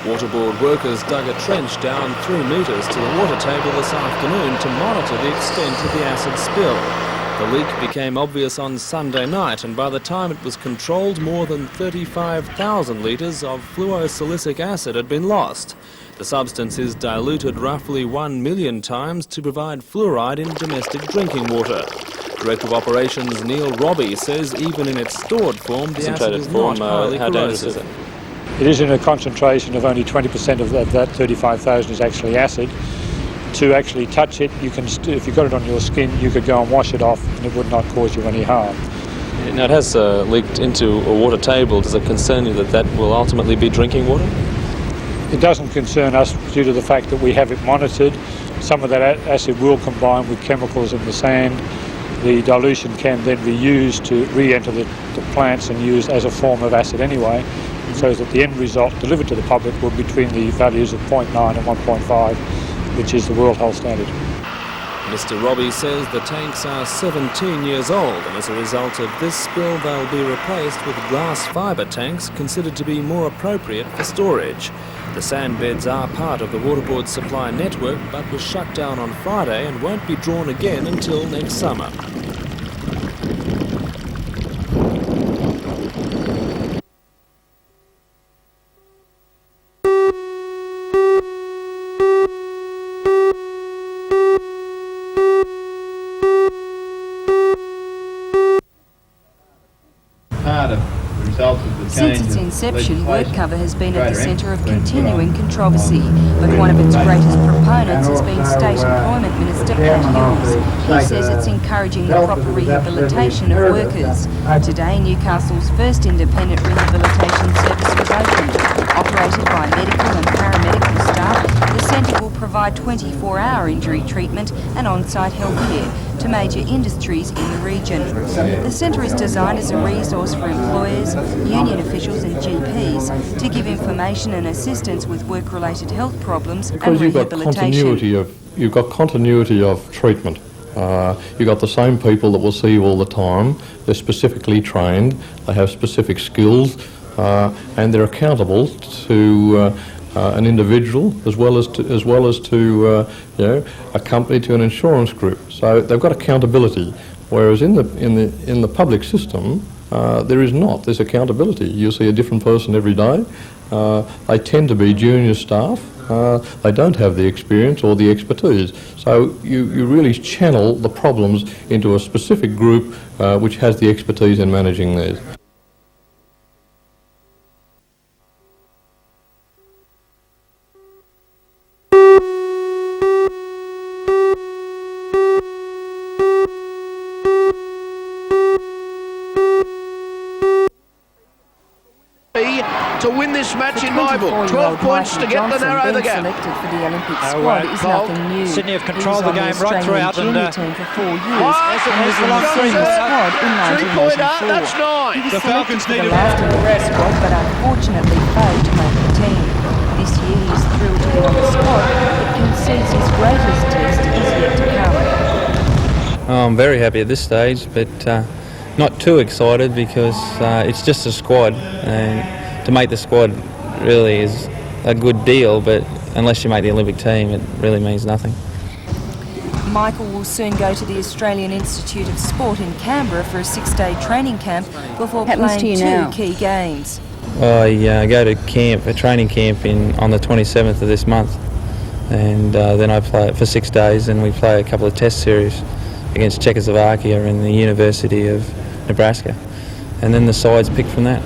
Waterboard workers dug a trench down 3 metres to the water table this afternoon to monitor the extent of the acid spill. The leak became obvious on Sunday night, and by the time it was controlled, more than 35,000 litres of fluorosilicic acid had been lost. The substance is diluted roughly 1 million times to provide fluoride in domestic drinking water. Director of Operations Neil Robbie says even in its stored form, the acid is not highly corrosive. It is in a concentration of only 20% of that 35,000 is actually acid. To actually touch it, you can if you got it on your skin, you could go and wash it off and it would not cause you any harm. Now it has leaked into a water table. Does it concern you that that will ultimately be drinking water? It doesn't concern us due to the fact that we have it monitored. Some of that acid will combine with chemicals in the sand. The dilution can then be used to re-enter the plants and used as a form of acid anyway, so that the end result delivered to the public will be between the values of 0.9 and 1.5, which is the World Health Standard. Mr. Robbie says the tanks are 17 years old, and as a result of this spill they'll be replaced with glass fibre tanks considered to be more appropriate for storage. The sand beds are part of the Waterboard supply network, but was shut down on Friday and won't be drawn again until next summer. Since its inception, WorkCover has been at the centre of continuing controversy, but one of its greatest proponents has been State Employment Minister Pat Hills. He says it's encouraging the proper rehabilitation of workers. Today, Newcastle's first independent rehabilitation service was opened. Operated by medical and paramedical staff, the centre will provide 24-hour injury treatment and on-site health care to major industries in the region. The centre is designed as a resource for employers, union officials and GPs to give information and assistance with work-related health problems and rehabilitation. You've got continuity of treatment. You've got the same people that will see you all the time. They're specifically trained, they have specific skills, and they're accountable to an individual as well as to a company, to an insurance group. So they've got accountability. Whereas in the public system, there is not this accountability. You see a different person every day. They tend to be junior staff. They don't have the experience or the expertise. So you really channel the problems into a specific group which has the expertise in managing these. To win this match in my book, 12 points to get the narrow the gap. Selected for the Olympic squad is nothing new. Sydney have controlled the game right throughout, and team for 4 years and was in the senior squad in 1984. That's 9. The Falcons need a last in the rest squad, but unfortunately failed to make the team. This year he is thrilled to be on the squad, but concedes his greatest test is yet to come. I'm very happy at this stage, but not too excited because it's just a squad, and to make the squad really is a good deal, but unless you make the Olympic team, it really means nothing. Michael will soon go to the Australian Institute of Sport in Canberra for a 6-day training camp before playing 2 key games. I go to camp, a training camp on the 27th of this month, and then I play it for 6 days, and we play a couple of test series against Czechoslovakia and the University of Nebraska, and then the sides picked from that.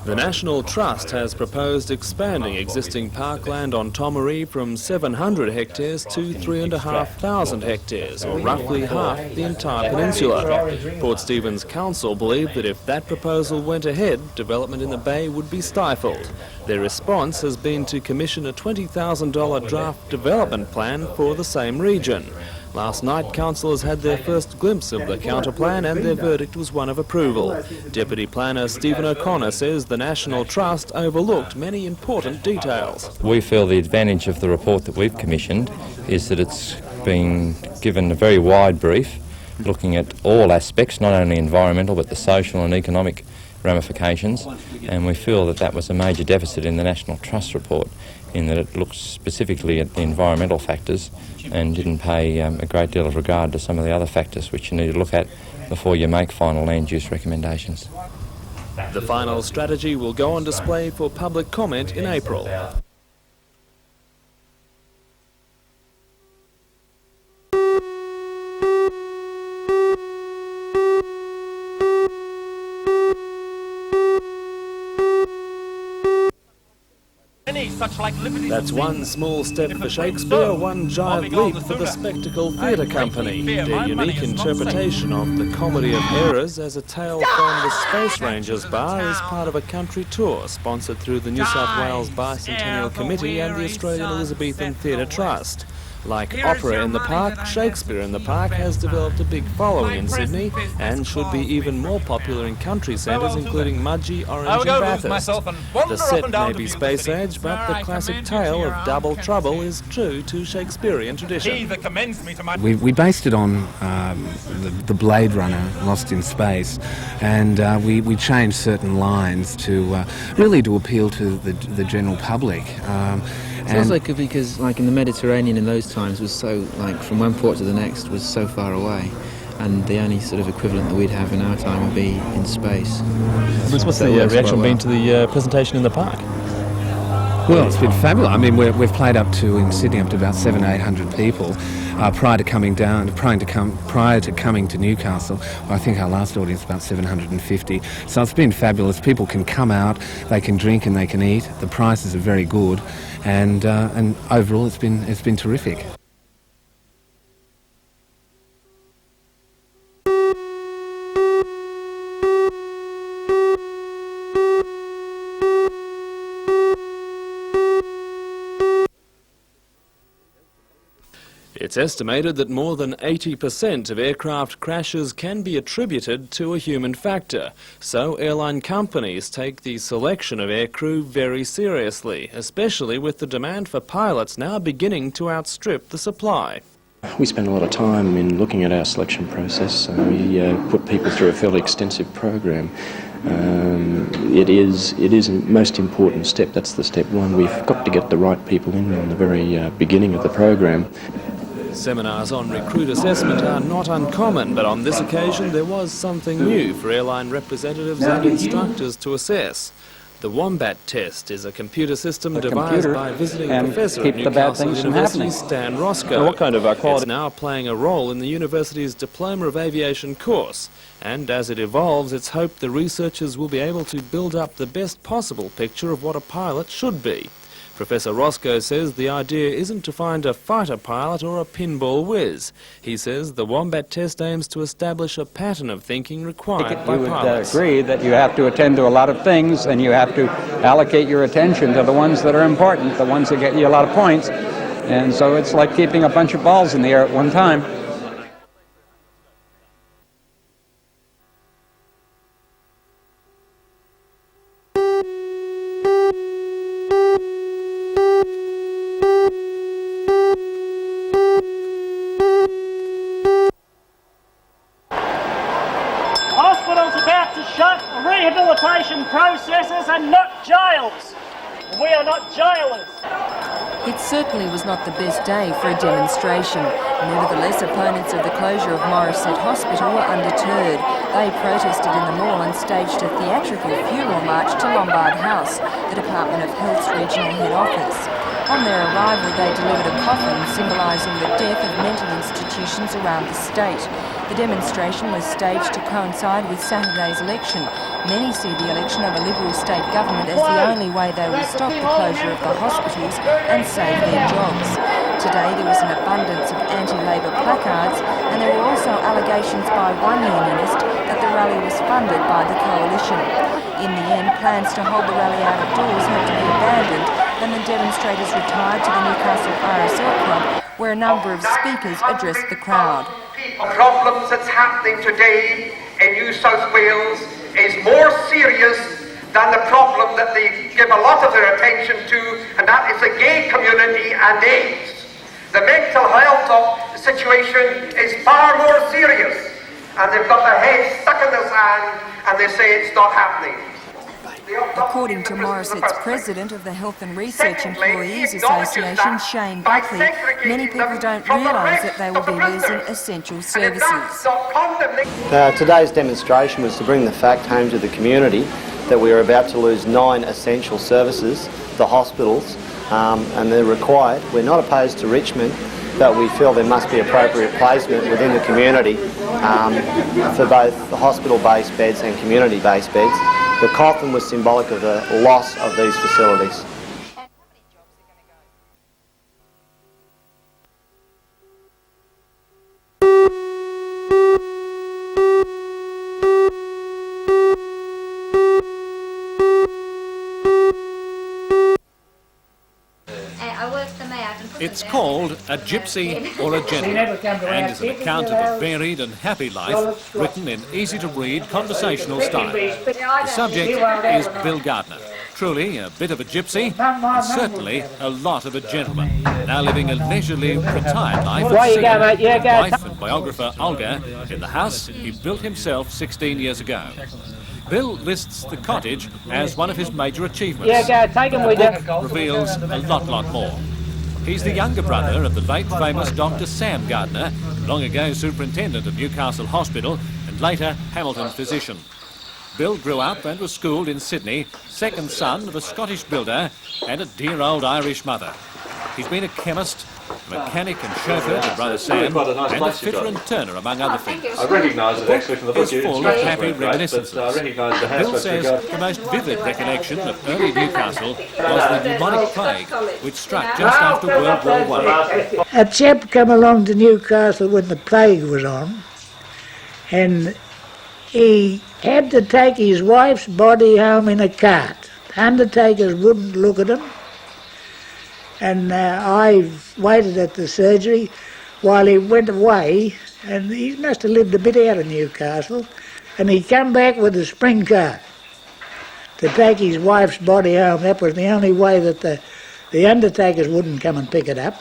The National Trust has proposed expanding existing parkland on Tomaree from 700 hectares to 3,500 hectares, or roughly half the entire peninsula. Port Stephens Council believe that if that proposal went ahead, development in the bay would be stifled. Their response has been to commission a $20,000 draft development plan for the same region. Last night, councillors had their first glimpse of the counterplan and their verdict was one of approval. Deputy Planner Stephen O'Connor says the National Trust overlooked many important details. We feel the advantage of the report that we've commissioned is that it's been given a very wide brief, looking at all aspects, not only environmental but the social and economic ramifications, and we feel that that was a major deficit in the National Trust report, in that it looked specifically at the environmental factors and didn't pay a great deal of regard to some of the other factors which you need to look at before you make final land use recommendations. The final strategy will go on display for public comment in April. That's one small step for Shakespeare, one giant leap for the Spectacle Theatre Company. Their unique interpretation of the comedy of errors as a tale from the Space Rangers Bar is part of a country tour sponsored through the New South Wales Bicentennial Committee and the Australian Elizabethan Theatre Trust. Like opera in the park, Shakespeare in the Park has developed a big following in Sydney and should be even more popular in country centres including Mudgee, Orange and Bathurst. The set may be space age, but the classic tale of double trouble is true to Shakespearean tradition. We based it on the Blade Runner, Lost in Space, and we changed certain lines to really to appeal to the general public. Sounds like because like in the Mediterranean in those times was so like from one port to the next was so far away, and the only sort of equivalent that we'd have in our time would be in space. What's the reaction been to the presentation in the park? Well, it's been fabulous. I mean, we've played in Sydney up to about 700-800 people prior to coming to Newcastle. I think our last audience was about 750. So it's been fabulous. People can come out, they can drink and they can eat. The prices are very good, and overall it's been terrific. It's estimated that more than 80% of aircraft crashes can be attributed to a human factor, so airline companies take the selection of aircrew very seriously, especially with the demand for pilots now beginning to outstrip the supply. We spend a lot of time in looking at our selection process. We put people through a fairly extensive program. It is a most important step. That's the step one. We've got to get the right people in the very beginning of the program. Seminars on recruit assessment are not uncommon, but on this occasion there was something new for airline representatives and instructors to assess. The WOMBAT test is a computer system devised by visiting professor at Newcastle University, Stan Roscoe. What kind of quality? It's now playing a role in the university's Diploma of Aviation course, and as it evolves, it's hoped the researchers will be able to build up the best possible picture of what a pilot should be. Professor Roscoe says the idea isn't to find a fighter pilot or a pinball whiz. He says the WOMBAT test aims to establish a pattern of thinking required by pilots. You would agree that you have to attend to a lot of things and you have to allocate your attention to the ones that are important, the ones that get you a lot of points. And so it's like keeping a bunch of balls in the air at one time. Rehabilitation processes and not jails. We are not jailers. It certainly was not the best day for a demonstration. Nevertheless, opponents of the closure of Morisset Hospital were undeterred. They protested in the mall and staged a theatrical funeral march to Lombard House, the Department of Health's regional head office. On their arrival, they delivered a coffin symbolising the death of mental institutions around the state. The demonstration was staged to coincide with Saturday's election. Many see the election of a Liberal state government as the only way they will stop the closure of the hospitals and save their jobs. Today there was an abundance of anti-Labor placards, and there were also allegations by one unionist that the rally was funded by the coalition. In the end, plans to hold the rally out of doors had to be abandoned then the demonstrators retired to the Newcastle RSL Club, where a number of speakers addressed the crowd. The problems that's happening today in New South Wales is more serious than the problem that they give a lot of their attention to, and that is the gay community and AIDS. The mental health situation is far more serious, and they've got their heads stuck in the sand and they say it's not happening. According to Morisset's president of the Health and Research Employees Association, Shane Buckley, many people don't realise that they will be losing essential services. Today's demonstration was to bring the fact home to the community that we are about to lose 9 essential services, the hospitals, and they're required. We're not opposed to Richmond, but we feel there must be appropriate placement within the community for both the hospital-based beds and community-based beds. The coffin was symbolic of the loss of these facilities. It's called A Gypsy or a Gentleman, and is an account of a varied and happy life written in easy-to-read conversational style. The subject is Bill Gardner, truly a bit of a gypsy, and certainly a lot of a gentleman, now living a leisurely, retired life at sea. Wife and biographer Olga in the house he built himself 16 years ago. Bill lists the cottage as one of his major achievements. The book reveals a lot more. He's the younger brother of the late famous Dr. Sam Gardner, long ago superintendent of Newcastle Hospital and later Hamilton physician. Bill grew up and was schooled in Sydney, second son of a Scottish builder and a dear old Irish mother. He's been a chemist, a mechanic and chauffeur to brother Sam, and a fitter and turner, among other things. I recognise it actually from the book. Is full of happy reminiscences. Bill says the most vivid recollection of early Newcastle was the bubonic plague, which struck just after World War I. A chap come along to Newcastle when the plague was on, and he had to take his wife's body home in a cart. The undertakers wouldn't look at him. And I waited at the surgery while he went away, and he must have lived a bit out of Newcastle, and he come back with a spring cart to take his wife's body home. That was the only way that the undertakers wouldn't come and pick it up.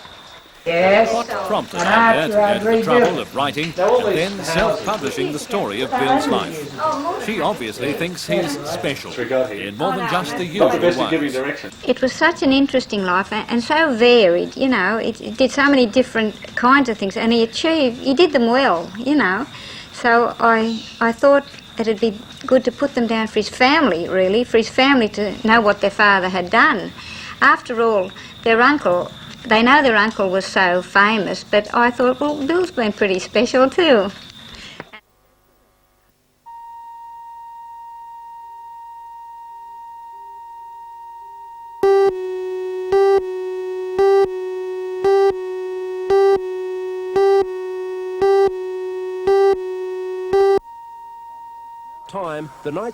Yes. What prompted her to go to the trouble of writing and then self-publishing the story of Bill's life? She obviously thinks he's special in more than just the usual ways. It was such an interesting life and so varied, you know. It did so many different kinds of things, and he did them well, you know. So I thought that it'd be good to put them down for his family, really, for his family to know what their father had done. After all, their uncle... They know their uncle was so famous, but I thought, well, Bill's been pretty special too.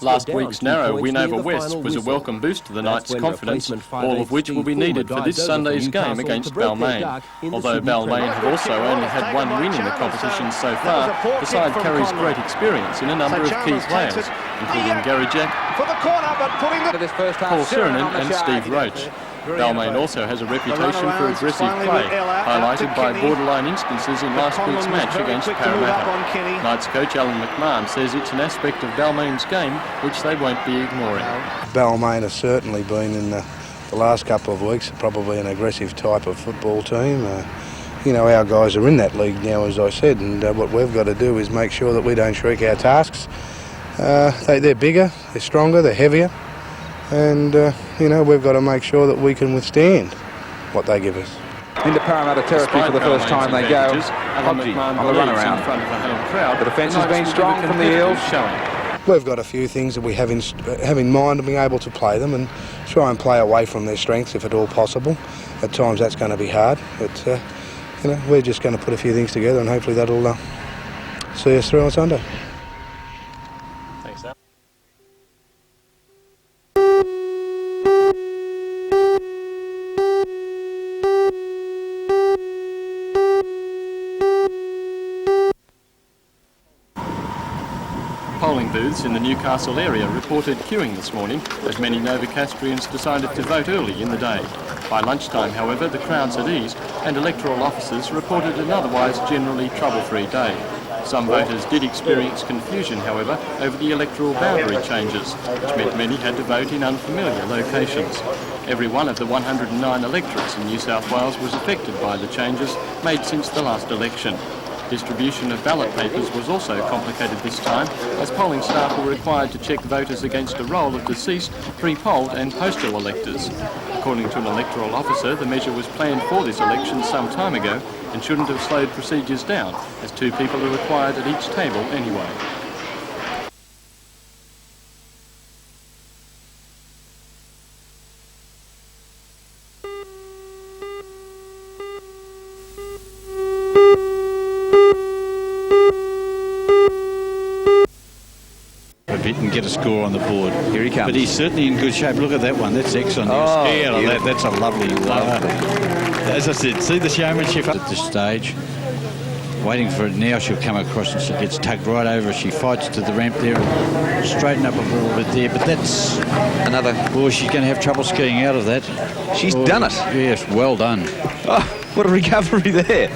Last week's narrow win over West was a welcome boost to the Knights' confidence, all of which will be needed for this Sunday's game against Balmain. Although Balmain have also only had one win in the competition so far, the side carries great experience in a number of key players, including Gary Jack, Paul Sirinen and Steve Roach. Balmain also has a reputation for aggressive play, highlighted by borderline instances in last week's match against Parramatta. Knights coach Alan McMahon says it's an aspect of Balmain's game which they won't be ignoring. Balmain has certainly been in the last couple of weeks probably an aggressive type of football team. You know, our guys are in that league now, as I said, and what we've got to do is make sure that we don't shirk our tasks. They're bigger, they're stronger, they're heavier. And, you know, we've got to make sure that we can withstand what they give us. Into Parramatta territory for the first time they go. Hodgie on the runaround. The defence has been strong from the Eels. We've got a few things that we have in mind and being able to play them and try and play away from their strengths if at all possible. At times that's going to be hard, but, you know, we're just going to put a few things together and hopefully that'll see us through on Sunday. Thanks, Al. booths in the Newcastle area reported queuing this morning as many Novocastrians decided to vote early in the day. By lunchtime, however, the crowds had eased and electoral officers reported an otherwise generally trouble-free day. Some voters did experience confusion, however, over the electoral boundary changes, which meant many had to vote in unfamiliar locations. Every one of the 109 electorates in New South Wales was affected by the changes made since the last election. Distribution of ballot papers was also complicated this time, as polling staff were required to check voters against a roll of deceased, pre-polled and postal electors. According to an electoral officer, the measure was planned for this election some time ago and shouldn't have slowed procedures down, as 2 people are required at each table anyway. And get a score on the board. Here he comes. But he's certainly in good shape. Look at that one. That's excellent. Oh, yeah, that's a lovely. As I said, see the showmanship at this stage. Waiting for it now. She'll come across and she gets tugged right over. She fights to the ramp there and straighten up a little bit there. But that's another. Well, she's going to have trouble skiing out of that. She's done it. Yes, well done. Oh, what a recovery there.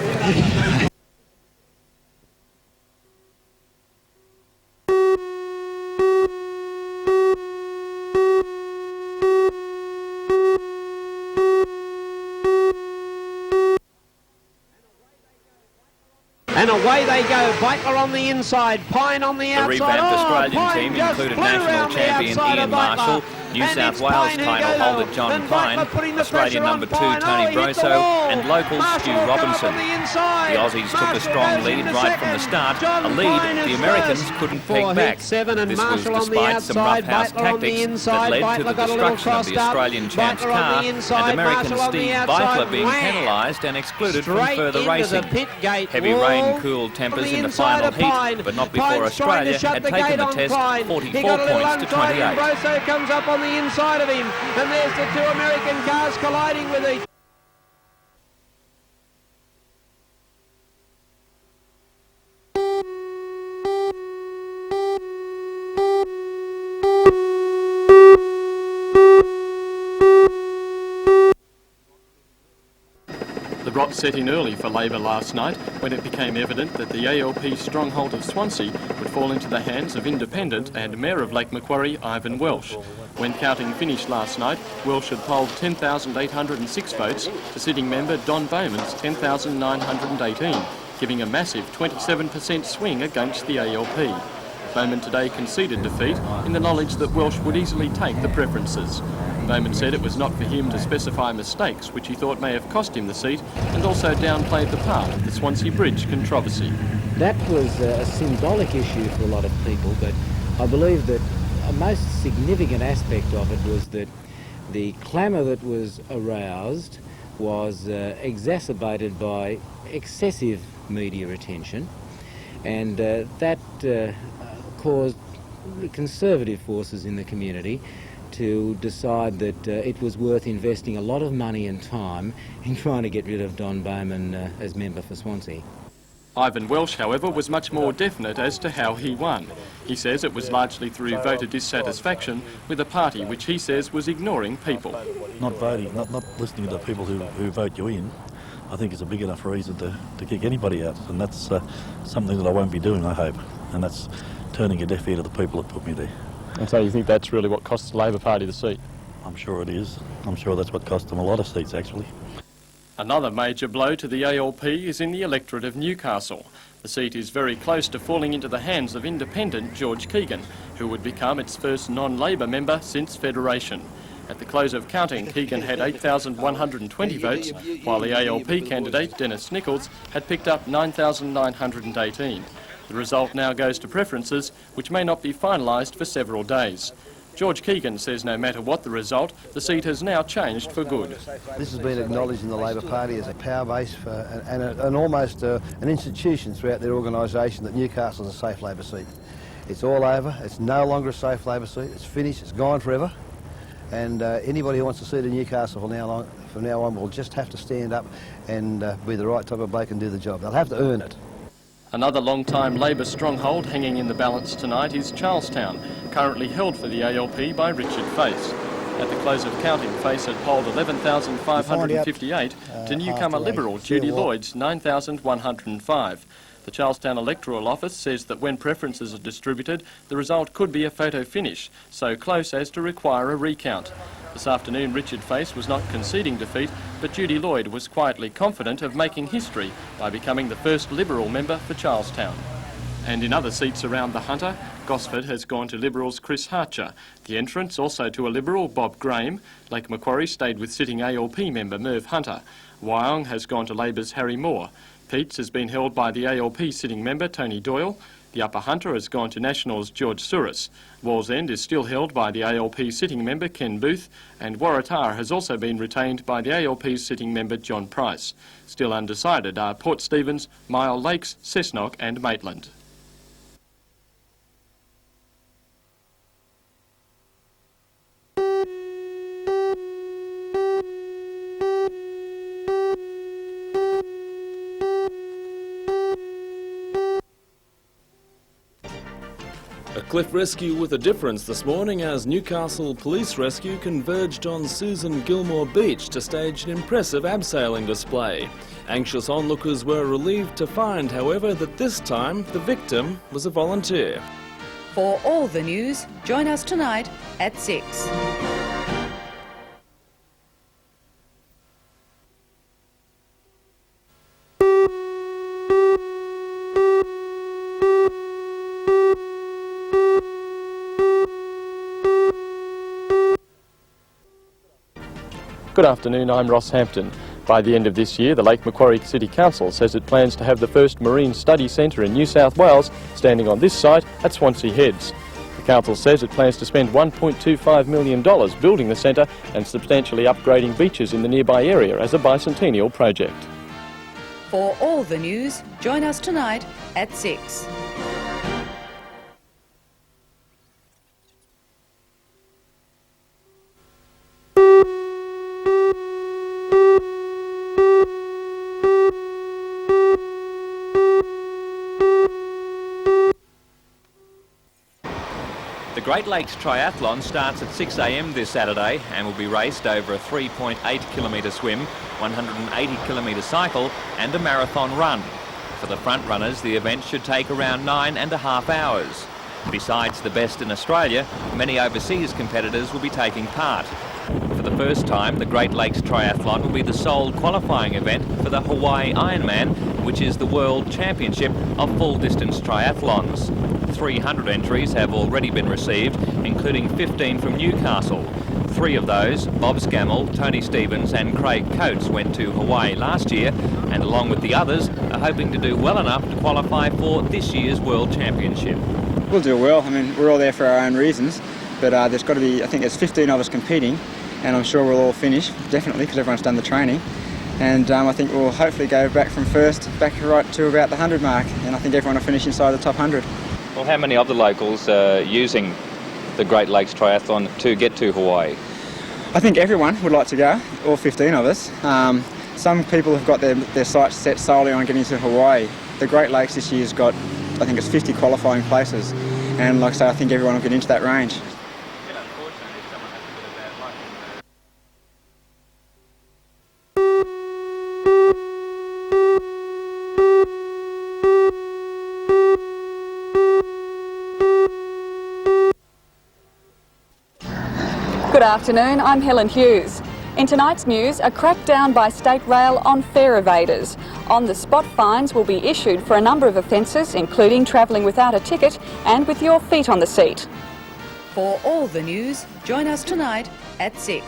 And away they go. Butler on the inside, Pine on the outside. The revamped Australian Pine team included national champion Ian Marshall, New South Wales title holder John Pine, Australian number 2 Tony Broso, and local Stu Robinson. The Aussies took a strong lead right from the start, a lead the Americans couldn't peg back. This was despite some roughhouse tactics that led to the destruction of the Australian champ's car and American Steve Beitler being penalised and excluded from further racing. Heavy rain cooled tempers in the final heat, but not before Australia had taken the test 44 points to 28. Broso comes up on the inside of him, and there's the 2 American cars colliding with each. The rot set in early for Labor last night when it became evident that the ALP stronghold of Swansea would fall into the hands of Independent and Mayor of Lake Macquarie, Ivan Welsh. When counting finished last night, Welsh had polled 10,806 votes to sitting member Don Bowman's 10,918, giving a massive 27% swing against the ALP. Bowman today conceded defeat in the knowledge that Welsh would easily take the preferences. Bowman said it was not for him to specify mistakes which he thought may have cost him the seat, and also downplayed the part of the Swansea Bridge controversy. That was a symbolic issue for a lot of people, but I believe that a most significant aspect of it was that the clamour that was aroused was exacerbated by excessive media attention, and that caused conservative forces in the community to decide that it was worth investing a lot of money and time in trying to get rid of Don Bowman as member for Swansea. Ivan Welsh, however, was much more definite as to how he won. He says it was largely through voter dissatisfaction with a party which he says was ignoring people. Not voting, not listening to the people who vote you in, I think is a big enough reason to kick anybody out, and that's something that I won't be doing, I hope, and that's turning a deaf ear to the people that put me there. And so you think that's really what cost the Labor Party the seat? I'm sure it is. I'm sure that's what cost them a lot of seats, actually. Another major blow to the ALP is in the electorate of Newcastle. The seat is very close to falling into the hands of independent George Keegan, who would become its first non-Labor member since Federation. At the close of counting, Keegan had 8,120 votes, while the ALP candidate, Dennis Nichols, had picked up 9,918. The result now goes to preferences, which may not be finalised for several days. George Keegan says no matter what the result, the seat has now changed for good. This has been acknowledged in the Labor Party as a power base and almost an institution throughout their organisation that Newcastle is a safe Labor seat. It's all over, it's no longer a safe Labor seat, it's finished, it's gone forever, and anybody who wants a seat in Newcastle from now on will just have to stand up and be the right type of bloke and do the job. They'll have to earn it. Another long-time Labor stronghold hanging in the balance tonight is Charlestown, currently held for the ALP by Richard Face. At the close of counting, Face had polled 11,558 to newcomer Liberal Judy Lloyd's 9,105. The Charlestown Electoral Office says that when preferences are distributed, the result could be a photo finish, so close as to require a recount. This afternoon, Richard Face was not conceding defeat, but Judy Lloyd was quietly confident of making history by becoming the first Liberal member for Charlestown. And in other seats around the Hunter, Gosford has gone to Liberals' Chris Harcher. The entrance also to a Liberal, Bob Graham. Lake Macquarie stayed with sitting ALP member Merv Hunter. Wyong has gone to Labor's Harry Moore. Peats has been held by the ALP sitting member Tony Doyle. The Upper Hunter has gone to Nationals' George Souris. Wallsend is still held by the ALP sitting member Ken Booth, and Waratah has also been retained by the ALP's sitting member John Price. Still undecided are Port Stephens, Mile Lakes, Cessnock and Maitland. A cliff rescue with a difference this morning as Newcastle Police Rescue converged on Susan Gilmore Beach to stage an impressive abseiling display. Anxious onlookers were relieved to find, however, that this time the victim was a volunteer. For all the news, join us tonight at 6. Good afternoon, I'm Ross Hampton. By the end of this year, the Lake Macquarie City Council says it plans to have the first marine study centre in New South Wales standing on this site at Swansea Heads. The council says it plans to spend $1.25 million building the centre and substantially upgrading beaches in the nearby area as a bicentennial project. For all the news, join us tonight at 6. The Great Lakes Triathlon starts at 6 a.m. this Saturday and will be raced over a 3.8 kilometre swim, 180 kilometre cycle and a marathon run. For the front runners, the event should take around 9.5 hours. Besides the best in Australia, many overseas competitors will be taking part. For the first time, the Great Lakes Triathlon will be the sole qualifying event for the Hawaii Ironman, which is the World Championship of full-distance triathlons. 300 entries have already been received, including 15 from Newcastle. 3 of those, Bob Scammell, Tony Stevens and Craig Coates, went to Hawaii last year, and along with the others, are hoping to do well enough to qualify for this year's World Championship. We'll do well. I mean, we're all there for our own reasons, but there's got to be, I think there's 15 of us competing, and I'm sure we'll all finish, definitely, because everyone's done the training. And I think we'll hopefully go back from first, back right to about the 100 mark, and I think everyone will finish inside the top 100. Well, how many of the locals are using the Great Lakes Triathlon to get to Hawaii? I think everyone would like to go, all 15 of us. Some people have got their sights set solely on getting to Hawaii. The Great Lakes this year's got, I think it's 50 qualifying places, and like I say, I think everyone will get into that range. Good afternoon, I'm Helen Hughes. In tonight's news, a crackdown by State Rail on fare evaders. On-the-spot fines will be issued for a number of offences, including travelling without a ticket and with your feet on the seat. For all the news, join us tonight at 6.